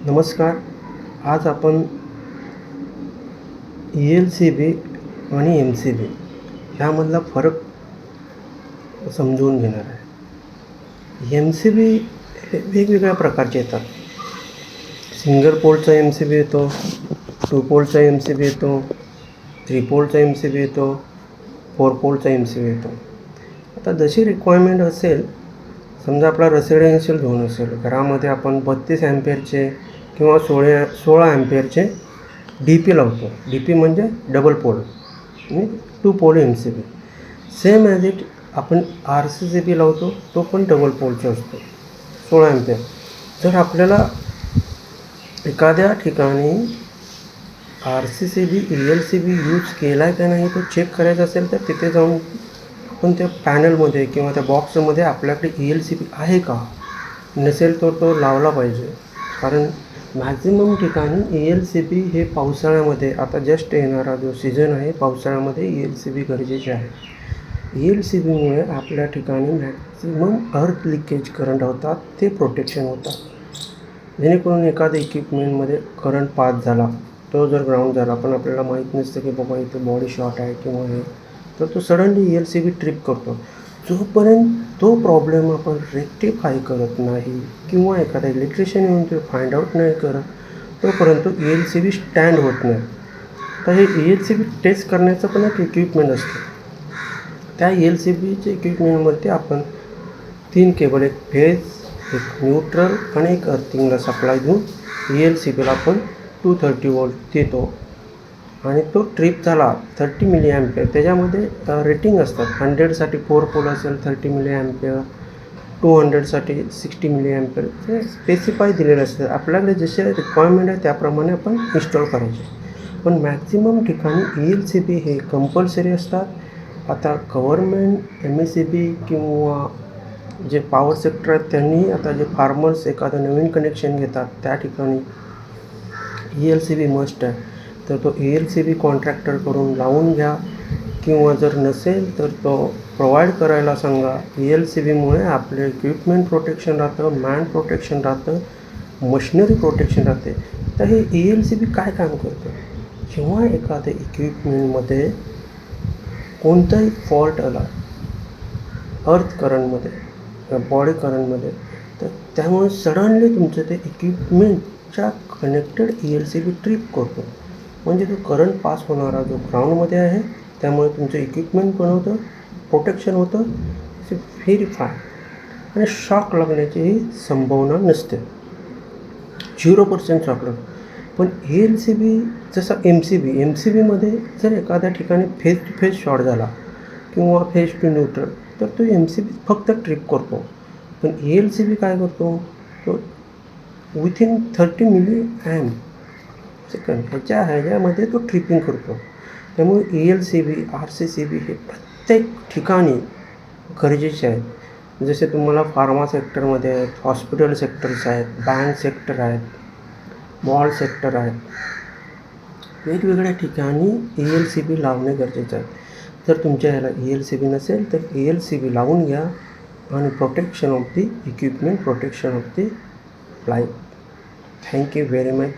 नमस्कार. आज आपण ELCB आणि MCB ह्यामधला फरक समजून घेणार आहे. MCB हे वेगवेगळ्या प्रकारचे येतात. सिंगल पोलचा MCB येतो, 2 पोलचा MCB येतो, 3 पोलचा MCB येतो, 4 पोलचा MCB येतो. आता जशी रिक्वायरमेंट असेल, समजा आपला रेसिडेन्शियल झोन असेल, घरामध्ये आपण 32 अँपिअरचे किंवा 16 अँपिअरचे DP लावतो. DP म्हणजे डबल पोल आणि 2 pole MCB. Same as it आपण RCCB लावतो, तो पण डबल पोलचा असतो, 16 अँपिअर. जर आपल्याला एखाद्या ठिकाणी RCCB ELCB यूज केला आहे का नाही तो चेक करायचा असेल, तर तिथे जाऊन आपण त्या पॅनलमध्ये किंवा त्या बॉक्समध्ये आपल्याकडे ELCB आहे का, नसेल तर तो लावला पाहिजे. कारण मॅक्झिमम ठिकाणी ELCB हे पावसाळ्यामध्ये, आता जस्ट येणारा जो सीझन आहे पावसाळ्यामध्ये ELCB गरजेचे आहे. ELCBमुळे आपल्या ठिकाणी मॅक्झिमम अर्थ लिकेज करंट होतात, ते प्रोटेक्शन होतात. जेणेकरून एखाद्या इक्विपमेंटमध्ये करंट पास झाला, तो जर ग्राउंड झाला, पण आपल्याला माहीत नसतं की बाबा इथे बॉडी शॉर्ट आहे किंवा हे, तर तो सडनली ELCB ट्रिप करतो. जोपर्यंत तो प्रॉब्लेम आपण रेक्टिफाय करत नाही किंवा एखादा इलेक्ट्रिशियन येऊन ते फाइंड आउट नाही करत, तोपर्यंत ELCB स्टँड होत नाही. तर हे ELCB टेस्ट करण्याचं पण एक इक्विपमेंट असतं. त्या ELCBच्या इक्विपमेंटमध्ये आपण 3 केबल, एक फेज, एक न्यूट्रल आणि एक अर्थिंगला सप्लाय देऊन ELCBला आपण 230 वोल्ट देतो. आणि तो ट्रिप झाला 30 मिली अँपिअर. त्याच्यामध्ये रेटिंग असतात. 100साठी 4 पोल असेल 30 मिली अँपिअर, 200साठी 60 मिली अँपिअर, ते स्पेसिफाय दिलेले असतात. आपल्याकडे जसे रिक्वायरमेंट आहे त्याप्रमाणे आपण इन्स्टॉल करायचे. पण मॅक्झिमम ठिकाणी ELCB हे कंपल्सरी असतात. आता गव्हर्मेंट MSEB किंवा जे पॉवर सेक्टर आहेत त्यांनी आता जे फार्मर्स एखादं नवीन कनेक्शन घेतात त्या ठिकाणी ELCB मस्ट आहे. तर तो ELCB कॉन्ट्रॅक्टरकडून लावून घ्या, किंवा जर नसेल तर तो प्रोव्हाइड करायला सांगा. ELCBमुळे आपले इक्विपमेंट प्रोटेक्शन राहतं, मॅन प्रोटेक्शन राहतं, मशिनरी प्रोटेक्शन राहते. तर हे ELCB काय काम करतं? जेव्हा एखाद्या इक्विपमेंटमध्ये कोणताही फॉल्ट आला, अर्थ करंटमध्ये, बॉडी करंटमध्ये, तर त्यामुळे सडनली तुमचं ते इक्विपमेंटच्या कनेक्टेड ELCB ट्रिप करतो. म्हणजे तो करंट पास होणारा जो ग्राउंडमध्ये आहे, त्यामुळे तुमचं इक्विपमेंट पण होतं, प्रोटेक्शन होतं, व्हेरीफाय, आणि शॉक लागण्याचीही संभावना नसते. 0% शॉक लागतो. पण ELCB जसा MCBमध्ये जर एखाद्या ठिकाणी फेज टू फेज शॉर्ट झाला किंवा फेज टू न्यूट्रल, तर तो MCB फक्त ट्रिप करतो. पण ELCB काय करतो, तो विथिन 30 मिली सेकंड ह्याच्यामध्ये तो ट्रिपिंग करतो. त्यामुळे ELCB RCCB हे प्रत्येक ठिकाणी गरजेचे आहेत. जसे तुम्हाला फार्मा सेक्टरमध्ये आहेत, हॉस्पिटल सेक्टर्स आहेत, बँक सेक्टर आहेत, मॉल सेक्टर आहेत, वेगवेगळ्या ठिकाणी ELCB लावणे गरजेचं आहे. जर तुमच्या ह्याला ELCB नसेल तर ELCB लावून घ्या, आणि protection of the equipment, protection of the life. Thank you very much.